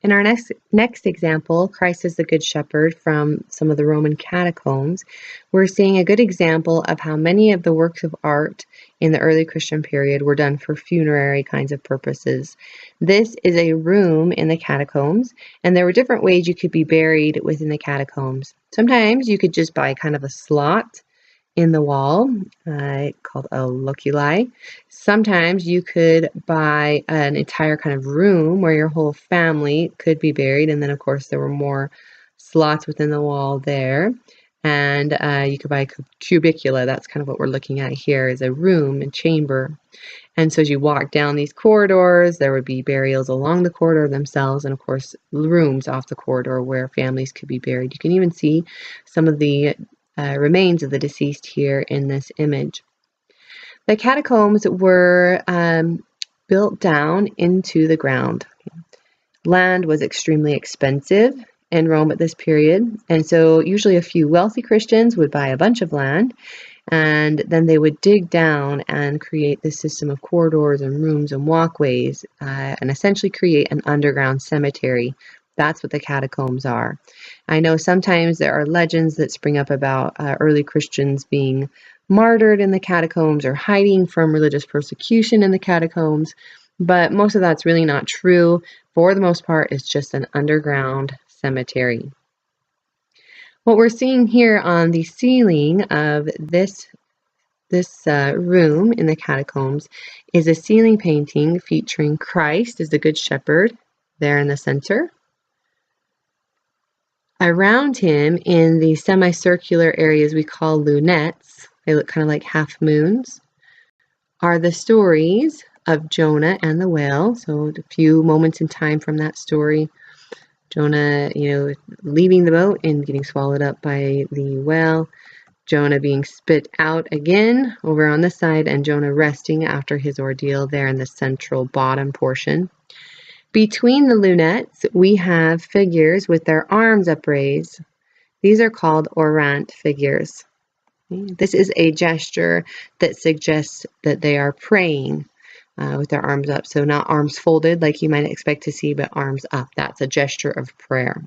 In our next example, Christ is the Good Shepherd from some of the Roman catacombs, we're seeing a good example of how many of the works of art in the early Christian period were done for funerary kinds of purposes. This is a room in the catacombs, and there were different ways you could be buried within the catacombs. Sometimes you could just buy kind of a slot in the wall, called a loculi. Sometimes you could buy an entire kind of room where your whole family could be buried, and then of course there were more slots within the wall there. And you could buy a cubicula. That's kind of what we're looking at here, is a room and chamber. And so as you walk down these corridors, there would be burials along the corridor themselves, and of course rooms off the corridor where families could be buried. You can even see some of the remains of the deceased here in this image. The catacombs were built down into the ground. Land was extremely expensive in Rome at this period, and so usually a few wealthy Christians would buy a bunch of land, and then they would dig down and create this system of corridors and rooms and walkways, and essentially create an underground cemetery. That's what the catacombs are. I know sometimes there are legends that spring up about early Christians being martyred in the catacombs or hiding from religious persecution in the catacombs, but most of that's really not true. For the most part, it's just an underground cemetery. What we're seeing here on the ceiling of this room in the catacombs is a ceiling painting featuring Christ as the Good Shepherd there in the center. Around him, in the semicircular areas we call lunettes, they look kind of like half moons, are the stories of Jonah and the whale. So a few moments in time from that story. Jonah, leaving the boat and getting swallowed up by the whale. Jonah being spit out again over on this side, and Jonah resting after his ordeal there in the central bottom portion. Between the lunettes, we have figures with their arms upraised. These are called orant figures. This is a gesture that suggests that they are praying with their arms up. So not arms folded like you might expect to see, but arms up. That's a gesture of prayer.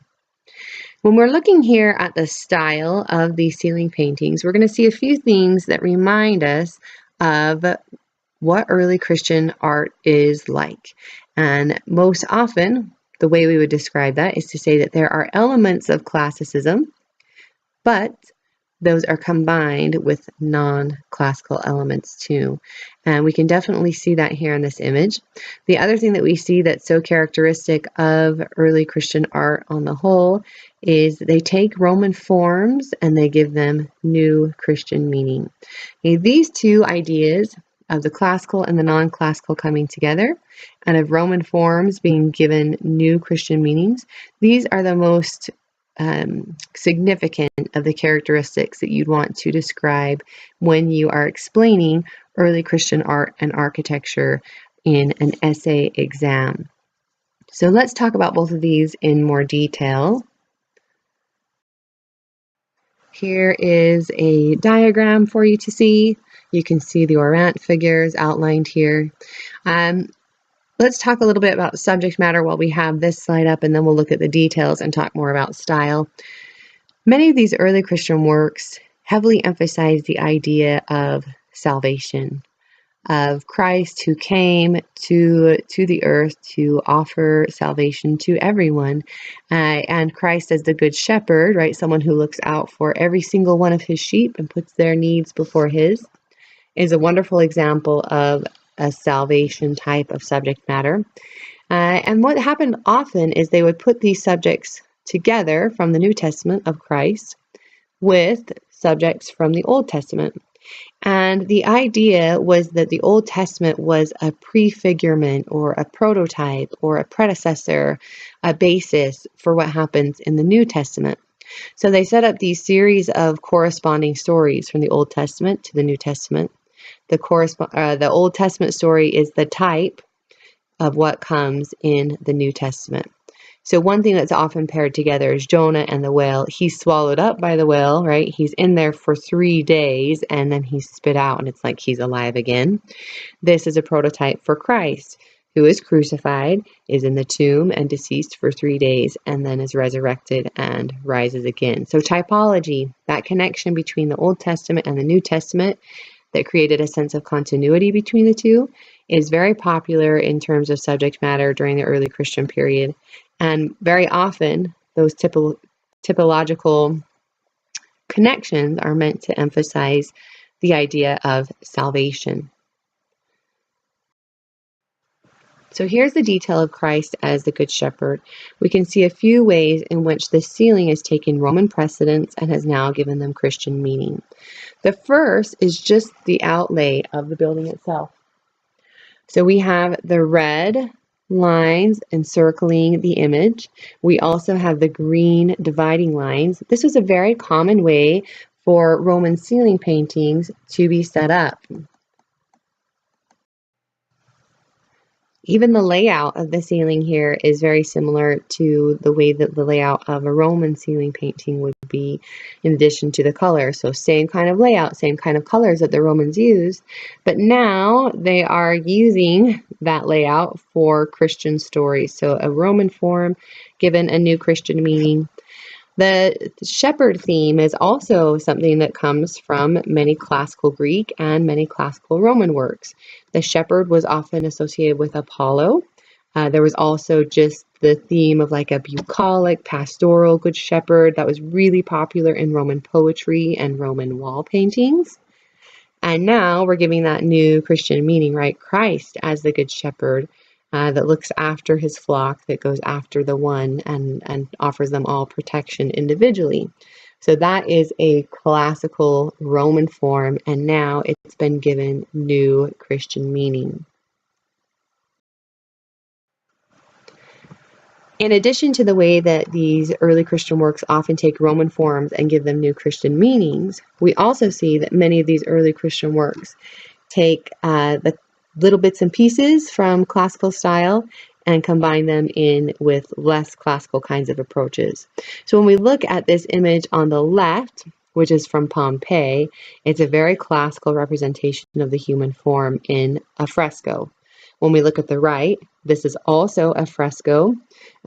When we're looking here at the style of these ceiling paintings, we're going to see a few things that remind us of what early Christian art is like. And most often, the way we would describe that is to say that there are elements of classicism, but those are combined with non-classical elements too. And we can definitely see that here in this image. The other thing that we see that's so characteristic of early Christian art on the whole is they take Roman forms and they give them new Christian meaning. Okay, these two ideas of the classical and the non-classical coming together, and of Roman forms being given new Christian meanings, these are the most significant of the characteristics that you'd want to describe when you are explaining early Christian art and architecture in an essay exam. So let's talk about both of these in more detail. Here is a diagram for you to see. You can see the orant figures outlined here. Let's talk a little bit about subject matter while we have this slide up, and then we'll look at the details and talk more about style. Many of these early Christian works heavily emphasize the idea of salvation, of Christ who came to the earth to offer salvation to everyone, and Christ as the Good Shepherd, right? Someone who looks out for every single one of his sheep and puts their needs before his, is a wonderful example of a salvation type of subject matter. And what happened often is they would put these subjects together from the New Testament of Christ with subjects from the Old Testament. And the idea was that the Old Testament was a prefigurement or a prototype or a predecessor, a basis for what happens in the New Testament. So they set up these series of corresponding stories from the Old Testament to the New Testament. The Old Testament story is the type of what comes in the New Testament. So one thing that's often paired together is Jonah and the whale. He's swallowed up by the whale, right? He's in there for 3 days and then he's spit out and it's like he's alive again. This is a prototype for Christ, who is crucified, is in the tomb and deceased for 3 days, and then is resurrected and rises again. So typology, that connection between the Old Testament and the New Testament that created a sense of continuity between the two, is very popular in terms of subject matter during the early Christian period. And very often, those typological connections are meant to emphasize the idea of salvation. So here's the detail of Christ as the Good Shepherd. We can see a few ways in which this sealing has taken Roman precedence and has now given them Christian meaning. The first is just the outlay of the building itself. So we have the red lines encircling the image. We also have the green dividing lines. This was a very common way for Roman ceiling paintings to be set up. Even the layout of the ceiling here is very similar to the way that the layout of a Roman ceiling painting would be, in addition to the color. So same kind of layout, same kind of colors that the Romans used, but now they are using that layout for Christian stories. So a Roman form given a new Christian meaning. The shepherd theme is also something that comes from many classical Greek and many classical Roman works. The shepherd was often associated with Apollo. There was also just the theme of like a bucolic, pastoral good shepherd that was really popular in Roman poetry and Roman wall paintings. And now we're giving that new Christian meaning, right? Christ as the good shepherd that looks after his flock, that goes after the one and offers them all protection individually. So that is a classical Roman form, and now it's been given new Christian meaning. In addition to the way that these early Christian works often take Roman forms and give them new Christian meanings, we also see that many of these early Christian works take the little bits and pieces from classical style and combine them in with less classical kinds of approaches. So when we look at this image on the left, which is from Pompeii, it's a very classical representation of the human form in a fresco. When we look at the right, this is also a fresco.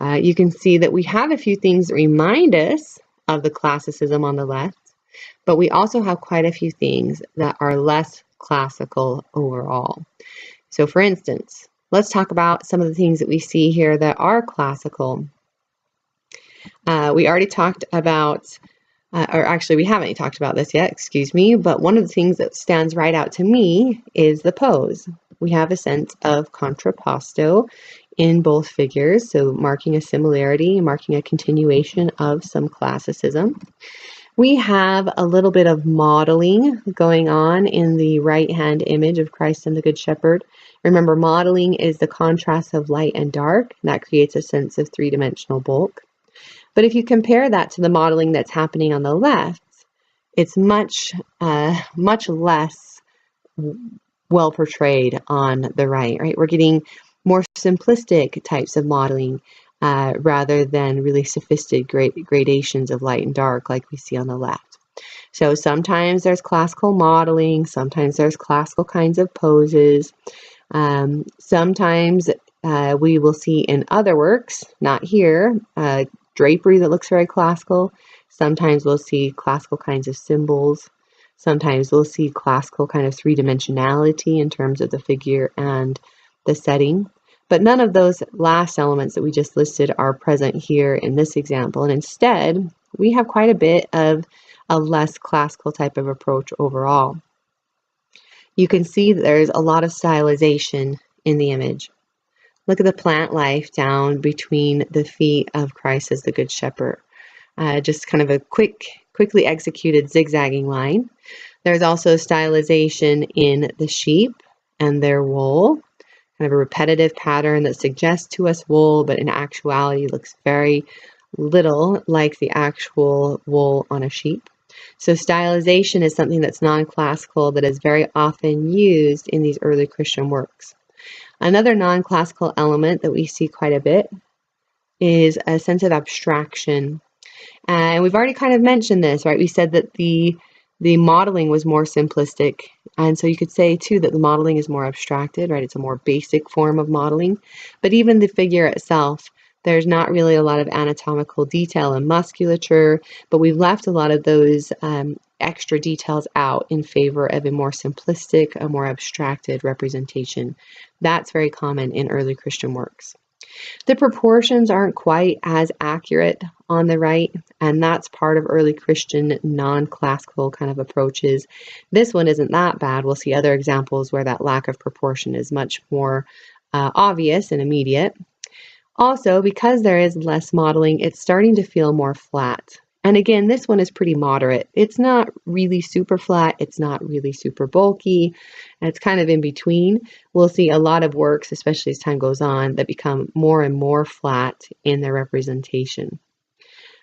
You can see that we have a few things that remind us of the classicism on the left, but we also have quite a few things that are less classical overall. So for instance, let's talk about some of the things that we see here that are classical. We already talked about, or actually we haven't talked about this yet, excuse me, but one of the things that stands right out to me is the pose. We have a sense of contrapposto in both figures, so marking a similarity, marking a continuation of some classicism. We have a little bit of modeling going on in the right-hand image of Christ and the Good Shepherd. Remember, modeling is the contrast of light and dark, and that creates a sense of three-dimensional bulk. But if you compare that to the modeling that's happening on the left, it's much less well portrayed on the right? We're getting more simplistic types of modeling rather than really sophisticated gradations of light and dark like we see on the left. So sometimes there's classical modeling, sometimes there's classical kinds of poses. Sometimes we will see in other works, not here, drapery that looks very classical. Sometimes we'll see classical kinds of symbols. Sometimes we'll see classical kind of three-dimensionality in terms of the figure and the setting. But none of those last elements that we just listed are present here in this example. And instead, we have quite a bit of a less classical type of approach overall. You can see that there's a lot of stylization in the image. Look at the plant life down between the feet of Christ as the Good Shepherd. Just kind of a quickly executed zigzagging line. There's also stylization in the sheep and their wool, kind of a repetitive pattern that suggests to us wool, but in actuality looks very little like the actual wool on a sheep. So stylization is something that's non-classical that is very often used in these early Christian works. Another non-classical element that we see quite a bit is a sense of abstraction. And we've already kind of mentioned this, right? We said that the modeling was more simplistic And so you could say too that the modeling is more abstracted, right? It's a more basic form of modeling. But even the figure itself, there's not really a lot of anatomical detail and musculature, but we've left a lot of those extra details out in favor of a more simplistic, a more abstracted representation. That's very common in early Christian works. The proportions aren't quite as accurate on the right, and that's part of early Christian non-classical kind of approaches. This one isn't that bad. We'll see other examples where that lack of proportion is much more obvious and immediate. Also, because there is less modeling, it's starting to feel more flat. And again, this one is pretty moderate. It's not really super flat. It's not really super bulky. And it's kind of in between. We'll see a lot of works, especially as time goes on, that become more and more flat in their representation.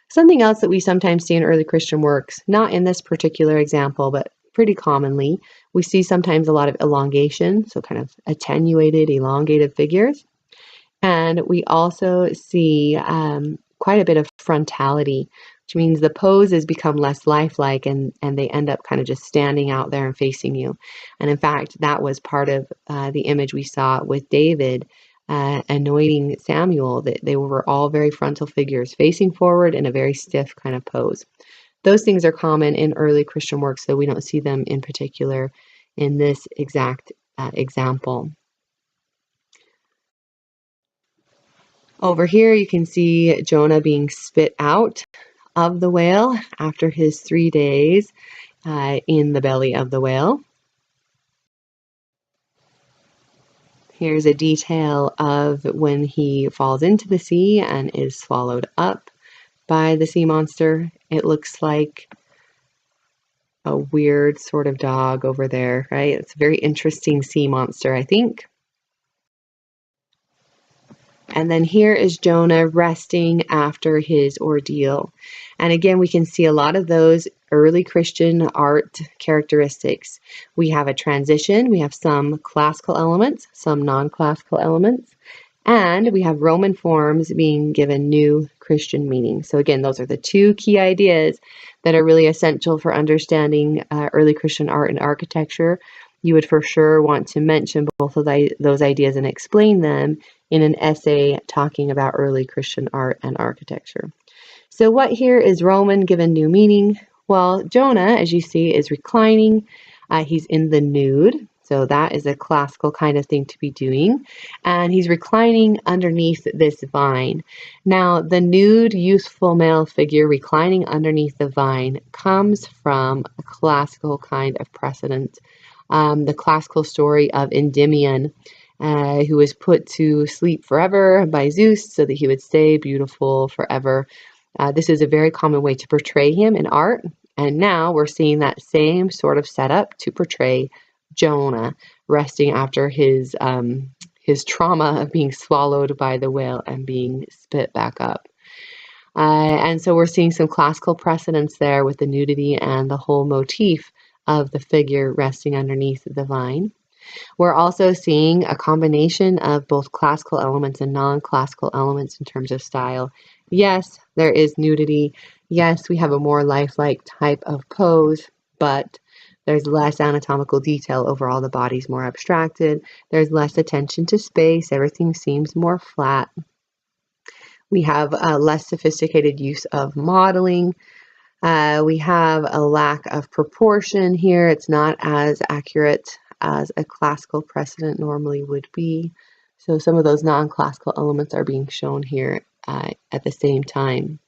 Something else that we sometimes see in early Christian works, not in this particular example, but pretty commonly, we see sometimes a lot of elongation, so kind of attenuated, elongated figures. And we also see quite a bit of frontality, which means the poses become less lifelike and they end up kind of just standing out there and facing you. And in fact, that was part of the image we saw with David anointing Samuel, that they were all very frontal figures facing forward in a very stiff kind of pose. Those things are common in early Christian works, so we don't see them in particular in this exact example. Over here you can see Jonah being spit out of the whale after his 3 days in the belly of the whale. Here's a detail of when he falls into the sea and is swallowed up by the sea monster. It looks like a weird sort of dog over there, right? It's a very interesting sea monster, I think. And then here is Jonah resting after his ordeal. And again, we can see a lot of those early Christian art characteristics. We have a transition, we have some classical elements, some non-classical elements, and we have Roman forms being given new Christian meaning. So again, those are the two key ideas that are really essential for understanding early Christian art and architecture. You would for sure want to mention both of those ideas and explain them in an essay talking about early Christian art and architecture. So what here is Roman given new meaning? Well, Jonah, as you see, is reclining. He's in the nude. So that is a classical kind of thing to be doing. And he's reclining underneath this vine. Now, the nude, youthful male figure reclining underneath the vine comes from a classical kind of precedent. The classical story of Endymion, who was put to sleep forever by Zeus so that he would stay beautiful forever. This is a very common way to portray him in art, and now we're seeing that same sort of setup to portray Jonah resting after his trauma of being swallowed by the whale and being spit back up. And so we're seeing some classical precedents there with the nudity and the whole motif of the figure resting underneath the vine. We're also seeing a combination of both classical elements and non-classical elements in terms of style. Yes, there is nudity. Yes, we have a more lifelike type of pose, but there's less anatomical detail overall. The body's more abstracted. There's less attention to space. Everything seems more flat. We have a less sophisticated use of modeling. We have a lack of proportion here. It's not as accurate as a classical precedent normally would be. So some of those non-classical elements are being shown here at the same time.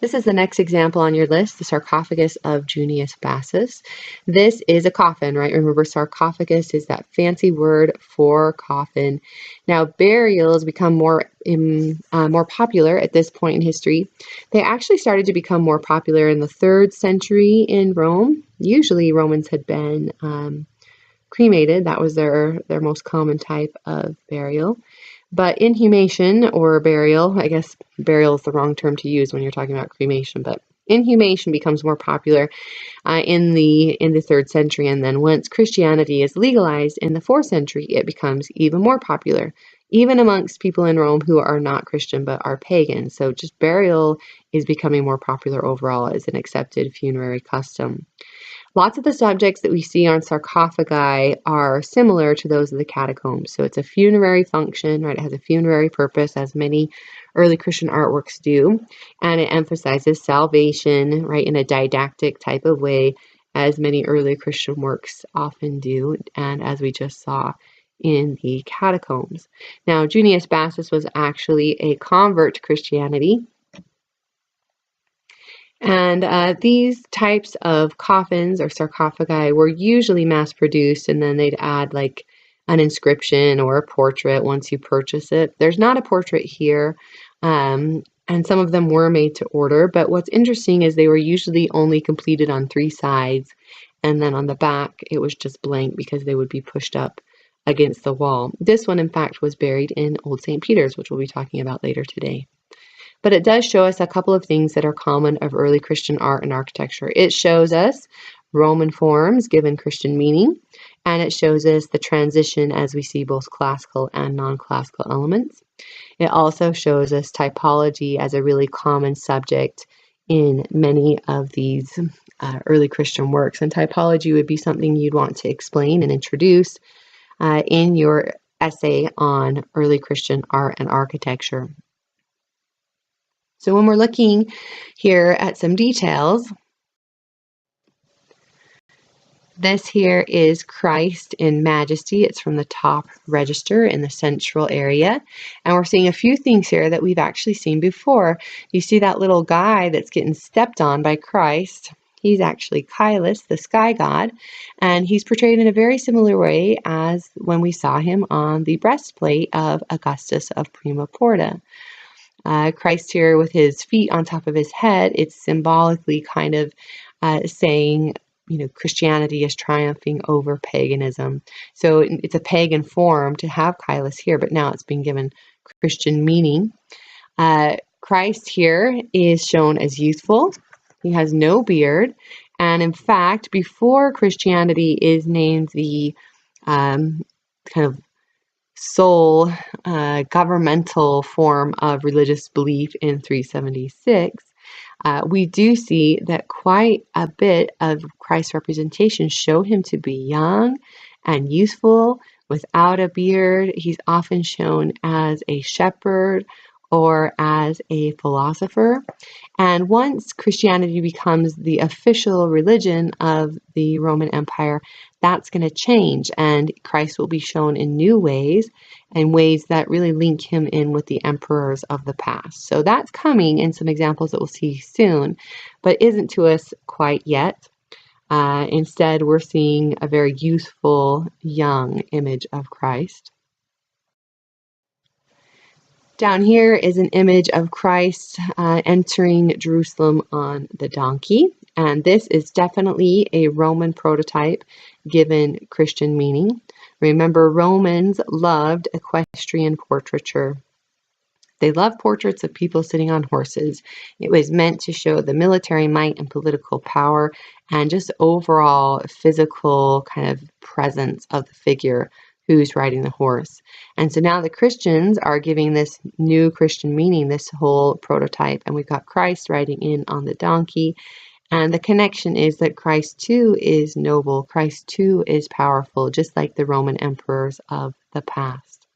This is the next example on your list, the sarcophagus of Junius Bassus. This is a coffin, right? Remember, sarcophagus is that fancy word for coffin. Now, burials become more popular at this point in history. They actually started to become more popular in the 3rd century in Rome. Usually, Romans had been cremated. That was their most common type of burial. But inhumation or burial, I guess burial is the wrong term to use when you're talking about cremation, but inhumation becomes more popular in the 3rd century, and then once Christianity is legalized in the 4th century, it becomes even more popular. even amongst people in Rome who are not Christian but are pagan. So just burial is becoming more popular overall as an accepted funerary custom. Lots of the subjects that we see on sarcophagi are similar to those of the catacombs. So it's a funerary function, right? It has a funerary purpose, as many early Christian artworks do. And it emphasizes salvation, right, in a didactic type of way, as many early Christian works often do, and as we just saw in the catacombs. Now, Junius Bassus was actually a convert to Christianity. And these types of coffins or sarcophagi were usually mass produced, and then they'd add like an inscription or a portrait once you purchase it. There's not a portrait here, and some of them were made to order, but what's interesting is they were usually only completed on 3 sides, and then on the back it was just blank because they would be pushed up against the wall. This one, in fact, was buried in Old St. Peter's, which we'll be talking about later today. But it does show us a couple of things that are common of early Christian art and architecture. It shows us Roman forms given Christian meaning, and it shows us the transition as we see both classical and non-classical elements. It also shows us typology as a really common subject in many of these early Christian works. And typology would be something you'd want to explain and introduce in your essay on early Christian art and architecture. So when we're looking here at some details, this here is Christ in Majesty. It's from the top register in the central area. And we're seeing a few things here that we've actually seen before. You see that little guy that's getting stepped on by Christ. He's actually Kylus, the sky god, and he's portrayed in a very similar way as when we saw him on the breastplate of Augustus of Prima Porta. Christ here with his feet on top of his head, it's symbolically kind of saying, Christianity is triumphing over paganism. So it's a pagan form to have Kylus here, but now it's been given Christian meaning. Christ here is shown as youthful. He has no beard. And in fact, before Christianity is named the kind of sole governmental form of religious belief in 376, we do see that quite a bit of Christ's representation show him to be young and youthful without a beard. He's often shown as a shepherd or as a philosopher. And once Christianity becomes the official religion of the Roman Empire, that's going to change, and Christ will be shown in new ways and ways that really link him in with the emperors of the past. So that's coming in some examples that we'll see soon, but isn't to us quite yet. Instead, we're seeing a very youthful, young image of Christ. Down here is an image of Christ entering Jerusalem on the donkey, and this is definitely a Roman prototype given Christian meaning. Remember, Romans loved equestrian portraiture. They loved portraits of people sitting on horses. It was meant to show the military might and political power and just overall physical kind of presence of the figure who's riding the horse. And so now the Christians are giving this new Christian meaning, this whole prototype, and we've got Christ riding in on the donkey. And the connection is that Christ too is noble, Christ too is powerful, just like the Roman emperors of the past.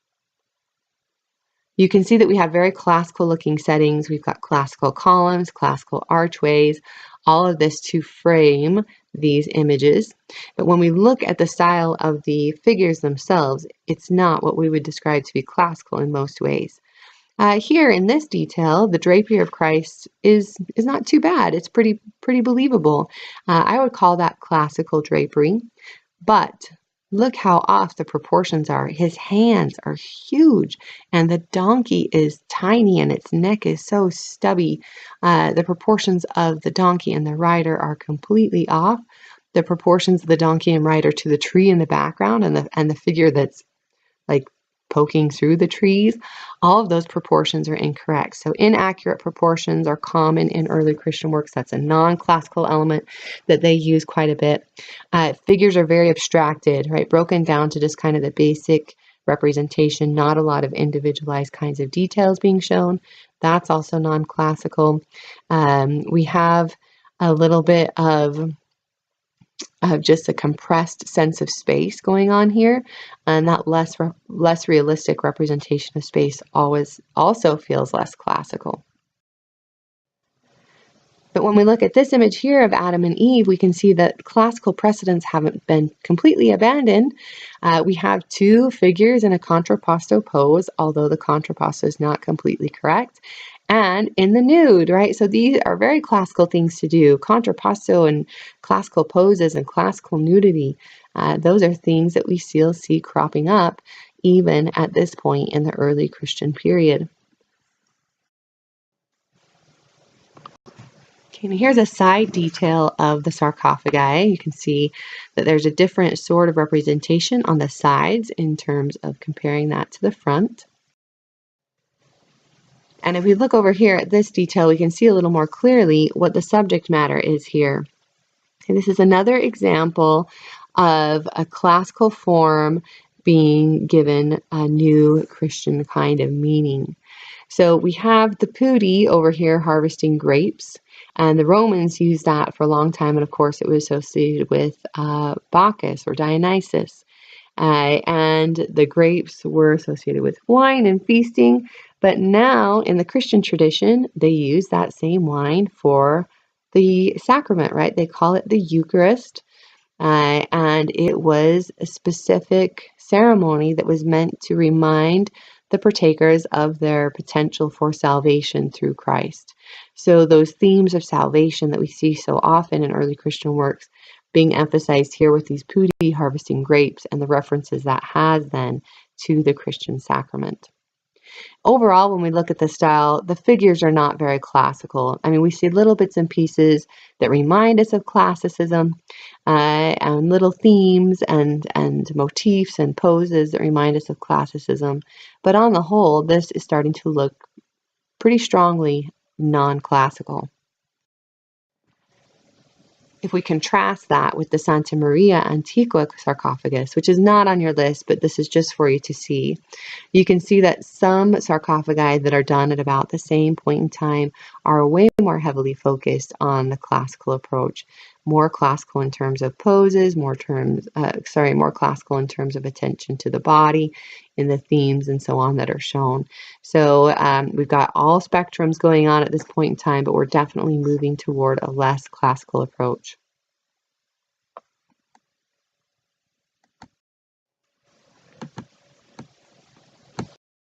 You can see that we have very classical looking settings. We've got classical columns, classical archways, all of this to frame these images. But when we look at the style of the figures themselves, it's not what we would describe to be classical in most ways. Here in this detail, the drapery of Christ is not too bad. It's pretty believable. I would call that classical drapery. But look how off the proportions are. His hands are huge, and the donkey is tiny, and its neck is so stubby. The proportions of the donkey and the rider are completely off. The proportions of the donkey and rider to the tree in the background and the figure that's like poking through the trees, all of those proportions are incorrect. So inaccurate proportions are common in early Christian works. That's a non-classical element that they use quite a bit. Figures are very abstracted, right? Broken down to just kind of the basic representation, not a lot of individualized kinds of details being shown. That's also non-classical. We have a little bit of just a compressed sense of space going on here, and that less realistic representation of space also feels less classical. But when we look at this image here of Adam and Eve, we can see that classical precedents haven't been completely abandoned. We have two figures in a contrapposto pose, although the contrapposto is not completely correct, and in the nude, right? So these are very classical things to do. Contrapposto and classical poses and classical nudity, those are things that we still see cropping up even at this point in the early Christian period. Okay, and here's a side detail of the sarcophagi. You can see that there's a different sort of representation on the sides in terms of comparing that to the front. And if we look over here at this detail, we can see a little more clearly what the subject matter is here. And this is another example of a classical form being given a new Christian kind of meaning. So we have the putti over here harvesting grapes, and the Romans used that for a long time, and of course it was associated with Bacchus or Dionysus. And the grapes were associated with wine and feasting, but now in the Christian tradition, they use that same wine for the sacrament, right? They call it the Eucharist, and it was a specific ceremony that was meant to remind the partakers of their potential for salvation through Christ. So those themes of salvation that we see so often in early Christian works being emphasized here with these putti harvesting grapes and the references that has then to the Christian sacrament. Overall, when we look at the style, the figures are not very classical. I mean, we see little bits and pieces that remind us of classicism, and little themes and motifs and poses that remind us of classicism. But on the whole, this is starting to look pretty strongly non-classical. If we contrast that with the Santa Maria Antiqua sarcophagus, which is not on your list, but this is just for you to see, you can see that some sarcophagi that are done at about the same point in time are way more heavily focused on the classical approach, more classical in terms of poses, more classical in terms of attention to the body, in the themes and so on that are shown. So we've got all spectrums going on at this point in time, but we're definitely moving toward a less classical approach.